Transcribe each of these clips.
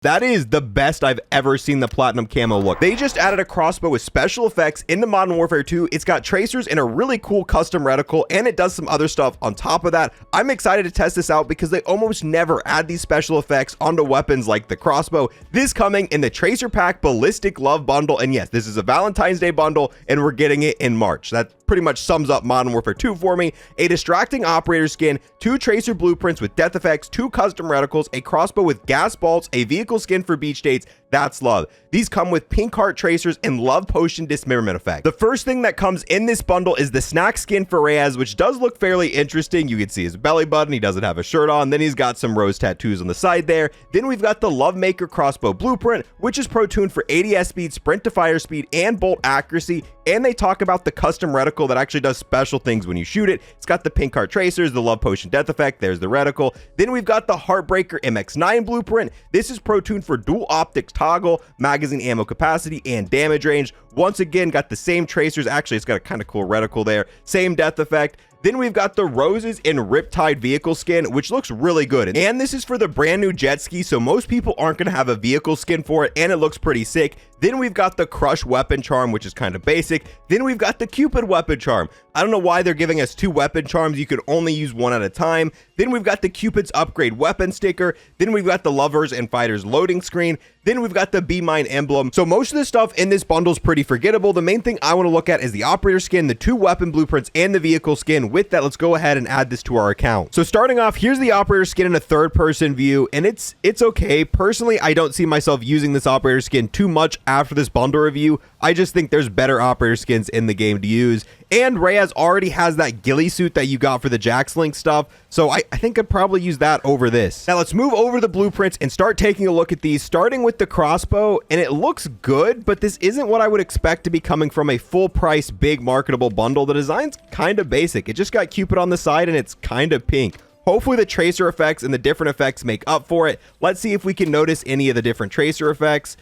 That is the best I've ever seen the Platinum Camo look. They just added a crossbow with special effects into Modern Warfare 2. It's got tracers and a really cool custom reticle, and it does some other stuff on top of that. I'm excited to test this out because they almost never add these special effects onto weapons like the crossbow. This coming in the Tracer Pack Ballistic Love Bundle, and yes, this is a Valentine's Day bundle, and we're getting it in March. That pretty much sums up Modern Warfare 2 for me. A distracting operator skin, 2 tracer blueprints with death effects, 2 custom reticles, a crossbow with gas bolts, a vehicle skin for beach dates. That's love. These come with pink heart tracers and love potion dismemberment effect. The first thing that comes in this bundle is the snack skin for Reyes, which does look fairly interesting. You can see his belly button. He doesn't have a shirt on. Then he's got some rose tattoos on the side there. Then we've got the Love Maker Crossbow Blueprint, which is pro-tuned for ADS speed, sprint to fire speed, and bolt accuracy. And they talk about the custom reticle that actually does special things when you shoot it. It's got the pink heart tracers, the love potion death effect. There's the reticle. Then we've got the Heartbreaker MX9 Blueprint. This is pro-tuned for dual optics toggle, magazine ammo capacity, and damage range. Once again, got the same tracers. Actually, it's got a kind of cool reticle there. Same death effect. Then we've got the Roses in Riptide vehicle skin, which looks really good. And this is for the brand new jet ski, so most people aren't going to have a vehicle skin for it, and it looks pretty sick. Then we've got the Crush weapon charm, which is kind of basic. Then we've got the Cupid weapon charm. I don't know why they're giving us 2 weapon charms. You could only use one at a time. Then we've got the Cupid's upgrade weapon sticker. Then we've got the Lovers and Fighters loading screen. Then we've got the Be Mine emblem. So most of the stuff in this bundle is pretty forgettable. The main thing I want to look at is the operator skin, the 2 weapon blueprints, and the vehicle skin. With that, let's go ahead and add this to our account. So starting off, here's the operator skin in a third-person view, and it's okay. Personally, I don't see myself using this operator skin too much after this bundle review. I just think there's better operator skins in the game to use. And Reyes already has that ghillie suit that you got for the Jax Link stuff, so I think I'd probably use that over this. Now let's move over the blueprints and start taking a look at these, starting with the crossbow. And it looks good, but this isn't what I would expect to be coming from a full price, big marketable bundle. The design's kind of basic. It just got Cupid on the side and it's kind of pink. Hopefully the tracer effects and the different effects make up for it. Let's see if we can notice any of the different tracer effects.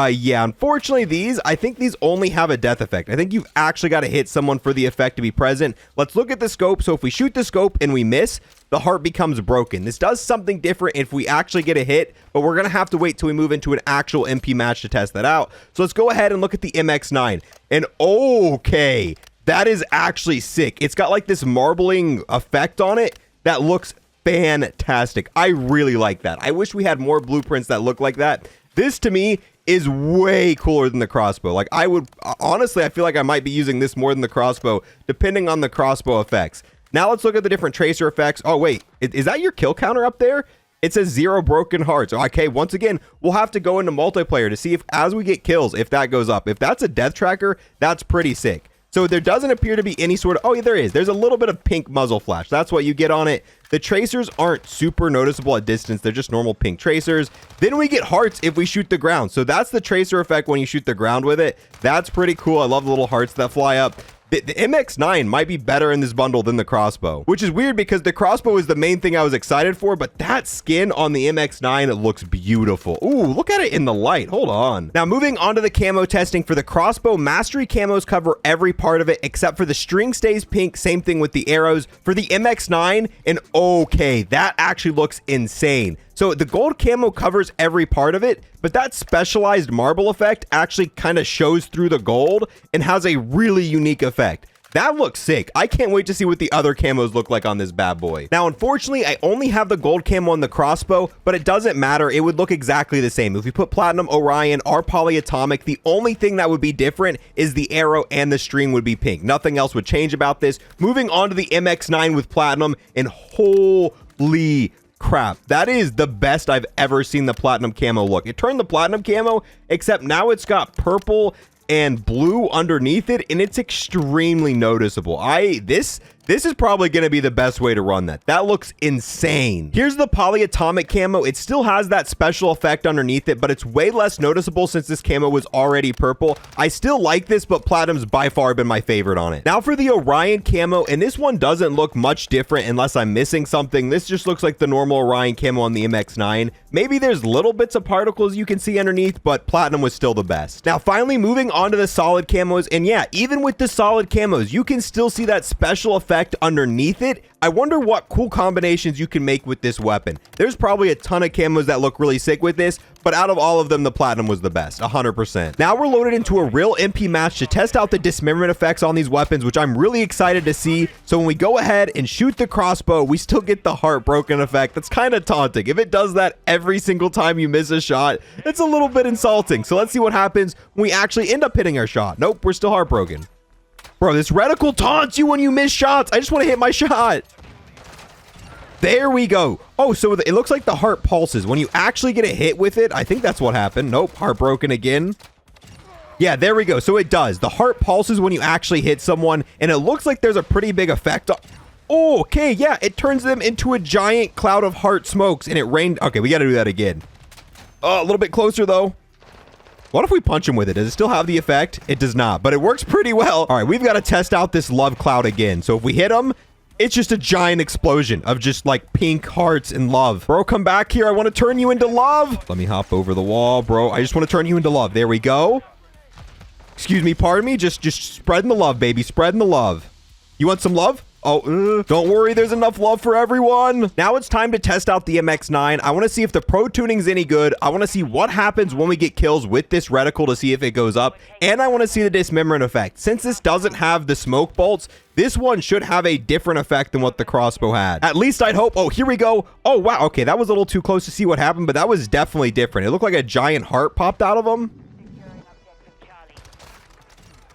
Yeah, unfortunately I think these only have a death effect. I think you've actually got to hit someone for the effect to be present. Let's look at the scope. So if we shoot the scope and we miss, the heart becomes broken. This does something different if we actually get a hit, but we're going to have to wait till we move into an actual MP match to test that out. So let's go ahead and look at the MX9. And okay, that is actually sick. It's got like this marbling effect on it that looks fantastic. I really like that. I wish we had more blueprints that look like that. This to me is way cooler than the crossbow. Like I would, honestly, I feel like I might be using this more than the crossbow, depending on the crossbow effects. Now let's look at the different tracer effects. Oh wait, is that your kill counter up there? It says 0 broken hearts. Okay, once again, we'll have to go into multiplayer to see if, as we get kills, if that goes up. If that's a death tracker, that's pretty sick. So there doesn't appear to be any sort of, oh yeah, there is. There's a little bit of pink muzzle flash. That's what you get on it. The tracers aren't super noticeable at distance. They're just normal pink tracers. Then we get hearts if we shoot the ground. So that's the tracer effect when you shoot the ground with it. That's pretty cool. I love the little hearts that fly up. The MX9 might be better in this bundle than the crossbow, which is weird because the crossbow is the main thing I was excited for, but that skin on the MX9, it looks beautiful. Ooh, look at it in the light. Hold on. Now, moving on to the camo testing for the crossbow, mastery camos cover every part of it except for the string stays pink. Same thing with the arrows. For the MX9, and okay, that actually looks insane. So the gold camo covers every part of it, but that specialized marble effect actually kind of shows through the gold and has a really unique effect. That looks sick. I can't wait to see what the other camos look like on this bad boy. Now, unfortunately, I only have the gold camo on the crossbow, but it doesn't matter. It would look exactly the same. If we put Platinum, Orion, or Polyatomic, the only thing that would be different is the arrow and the string would be pink. Nothing else would change about this. Moving on to the MX9 with Platinum, and holy crap, that is the best I've ever seen the Platinum camo look. It turned the Platinum camo, except now it's got purple and blue underneath it, and it's extremely noticeable. This is probably going to be the best way to run that. That looks insane. Here's the Polyatomic camo. It still has that special effect underneath it, but it's way less noticeable since this camo was already purple. I still like this, but Platinum's by far been my favorite on it. Now for the Orion camo, and this one doesn't look much different unless I'm missing something. This just looks like the normal Orion camo on the MX9. Maybe there's little bits of particles you can see underneath, but Platinum was still the best. Now finally moving on to the solid camos, and yeah, even with the solid camos, you can still see that special effect effect underneath it. I wonder what cool combinations you can make with this weapon. There's probably a ton of camos that look really sick with this, but out of all of them, the platinum was the best, 100%. Now we're loaded into a real MP match to test out the dismemberment effects on these weapons, which I'm really excited to see. So when we go ahead and shoot the crossbow, we still get the heartbroken effect. That's kind of taunting. If it does that every single time you miss a shot, it's a little bit insulting. So let's see what happens when we actually end up hitting our shot. Nope, we're still heartbroken. Bro, this reticle taunts you when you miss shots. I just want to hit my shot. There we go. Oh, so it looks like the heart pulses. When you actually get a hit with it, I think that's what happened. Nope, heartbroken again. Yeah, there we go. So it does. The heart pulses when you actually hit someone, and it looks like there's a pretty big effect. Oh, okay, yeah, it turns them into a giant cloud of heart smokes, and it rained. Okay, we got to do that again. A little bit closer, though. What if we punch him with it? Does it still have the effect? It does not, but it works pretty well. All right, we've got to test out this love cloud again. So if we hit him, it's just a giant explosion of just like pink hearts and love. Bro, come back here. I want to turn you into love. Let me hop over the wall, bro. I just want to turn you into love. There we go. Excuse me, pardon me. Just spreading the love, baby. Spreading the love. You want some love? Oh, don't worry, there's enough love for everyone. Now it's time to test out the MX9. I want to see if the pro tuning's any good. I want to see what happens when we get kills with this reticle to see if it goes up. And I want to see the dismemberment effect. Since this doesn't have the smoke bolts, this one should have a different effect than what the crossbow had. At least I'd hope. Oh, here we go. Oh, wow. Okay, that was a little too close to see what happened, but that was definitely different. It looked like a giant heart popped out of him.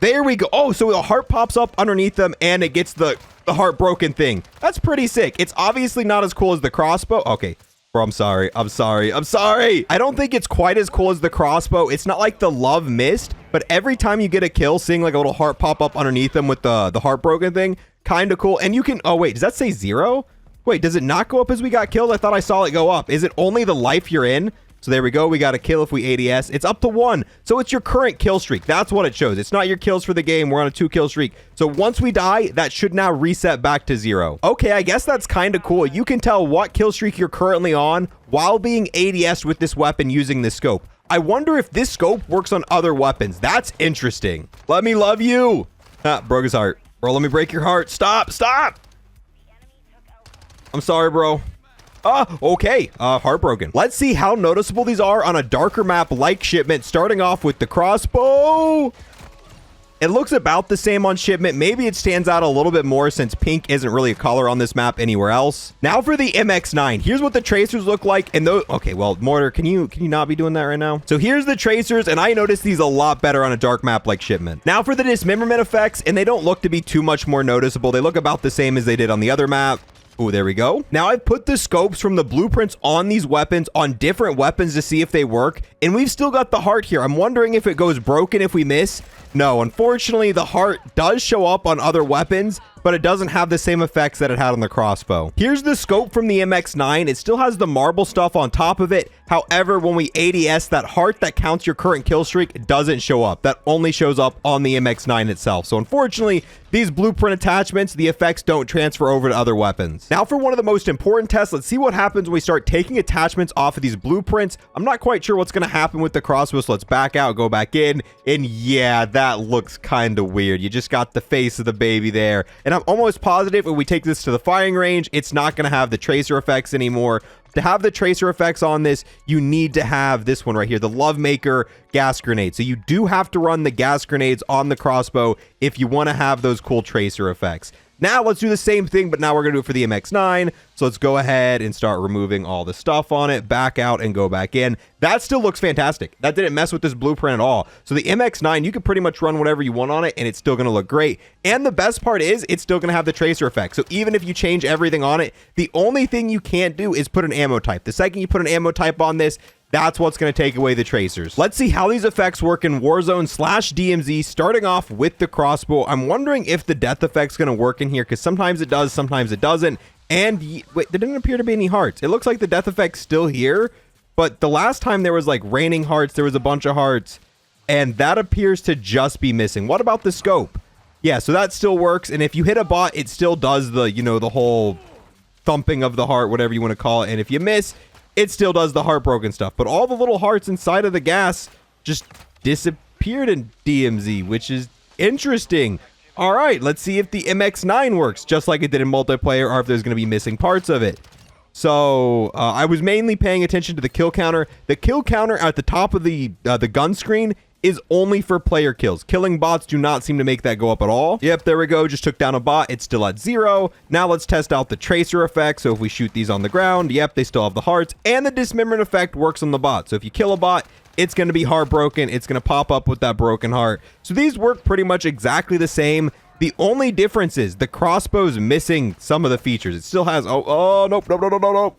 There we go. Oh, so the heart pops up underneath them and it gets the heartbroken thing. That's pretty sick. It's obviously not as cool as the crossbow. Okay, bro, I'm sorry. I'm sorry. I'm sorry. I don't think it's quite as cool as the crossbow. It's not like the love mist, but every time you get a kill, seeing like a little heart pop up underneath them with the heartbroken thing, kind of cool. And you can, oh wait, does that say 0? Wait, does it not go up as we got killed? I thought I saw it go up. Is it only the life you're in? So there we go. We got a kill if we ADS. It's up to 1. So it's your current kill streak. That's what it shows. It's not your kills for the game. We're on a 2 kill streak. So once we die, that should now reset back to 0. Okay, I guess that's kind of cool. You can tell what kill streak you're currently on while being ADS'd with this weapon using this scope. I wonder if this scope works on other weapons. That's interesting. Let me love you. Broke his heart. Bro, let me break your heart. Stop. Stop. I'm sorry, bro. Okay. Heartbroken. Let's see how noticeable these are on a darker map like Shipment, starting off with the crossbow. It looks about the same on Shipment. Maybe it stands out a little bit more since pink isn't really a color on this map anywhere else. Now for the MX9. Here's what the tracers look like. And those, okay, well, Mortar, can you not be doing that right now? So here's the tracers, and I noticed these a lot better on a dark map like Shipment. Now for the dismemberment effects, and they don't look to be too much more noticeable. They look about the same as they did on the other map. Oh, there we go. Now I've put the scopes from the blueprints on these weapons on different weapons to see if they work. And we've still got the heart here. I'm wondering if it goes broken if we miss. No, unfortunately, the heart does show up on other weapons, but it doesn't have the same effects that it had on the crossbow. Here's the scope from the MX9. It still has the marble stuff on top of it. However, when we ADS, that heart that counts your current kill streak doesn't show up. That only shows up on the MX9 itself. So unfortunately, these blueprint attachments, the effects don't transfer over to other weapons. Now for one of the most important tests, let's see what happens when we start taking attachments off of these blueprints. I'm not quite sure what's going to happen with the crossbow, so let's back out, go back in, and yeah, that looks kind of weird. You just got the face of the baby there. And I'm almost positive if we take this to the firing range, it's not going to have the tracer effects anymore. To have the tracer effects on this, you need to have this one right here, the Love Maker gas grenade. So you do have to run the gas grenades on the crossbow if you want to have those cool tracer effects. Now let's do the same thing, but now we're going to do it for the MX9. So let's go ahead and start removing all the stuff on it, back out and go back in. That still looks fantastic. That didn't mess with this blueprint at all. So the MX9, you can pretty much run whatever you want on it and it's still going to look great. And the best part is it's still going to have the tracer effect. So even if you change everything on it, the only thing you can't do is put an ammo type. The second you put an ammo type on this, that's what's going to take away the tracers. Let's see how these effects work in Warzone/DMZ, starting off with the crossbow. I'm wondering if the death effect's going to work in here, because sometimes it does, sometimes it doesn't. And wait, there didn't appear to be any hearts. It looks like the death effect's still here, but the last time there was like raining hearts, there was a bunch of hearts, and that appears to just be missing. What about the scope? Yeah, so that still works, and if you hit a bot, it still does the, you know, the whole thumping of the heart, whatever you want to call it, and if you miss, it still does the heartbroken stuff. But all the little hearts inside of the gas just disappeared in DMZ, which is interesting. All right, let's see if the MX9 works just like it did in multiplayer, or if there's going to be missing parts of it. So I was mainly paying attention to the kill counter. The kill counter at the top of the gun screen is only for player kills. Killing bots do not seem to make that go up at all. Yep, there we go. Just took down a bot. It's still at 0. Now let's test out the tracer effect. So if we shoot these on the ground, yep, they still have the hearts. And the dismemberment effect works on the bot. So if you kill a bot, it's going to be heartbroken. It's going to pop up with that broken heart. So these work pretty much exactly the same. The only difference is the crossbow's missing some of the features. It still has, nope.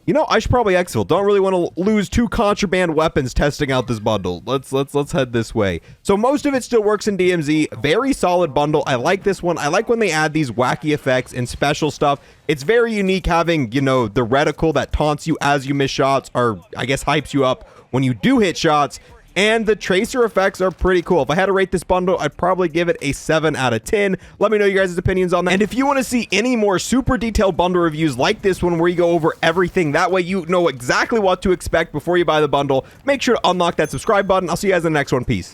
You know, I should probably exfil. Don't really want to lose 2 contraband weapons testing out this bundle. Let's head this way. So most of it still works in DMZ. Very solid bundle. I like this one. I like when they add these wacky effects and special stuff. It's very unique having, you know, the reticle that taunts you as you miss shots, or I guess hypes you up when you do hit shots. And the tracer effects are pretty cool. If I had to rate this bundle, I'd probably give it a 7 out of 10. Let me know your guys' opinions on that. And if you want to see any more super detailed bundle reviews like this one, where you go over everything, that way you know exactly what to expect before you buy the bundle, make sure to unlock that subscribe button. I'll see you guys in the next one. Peace.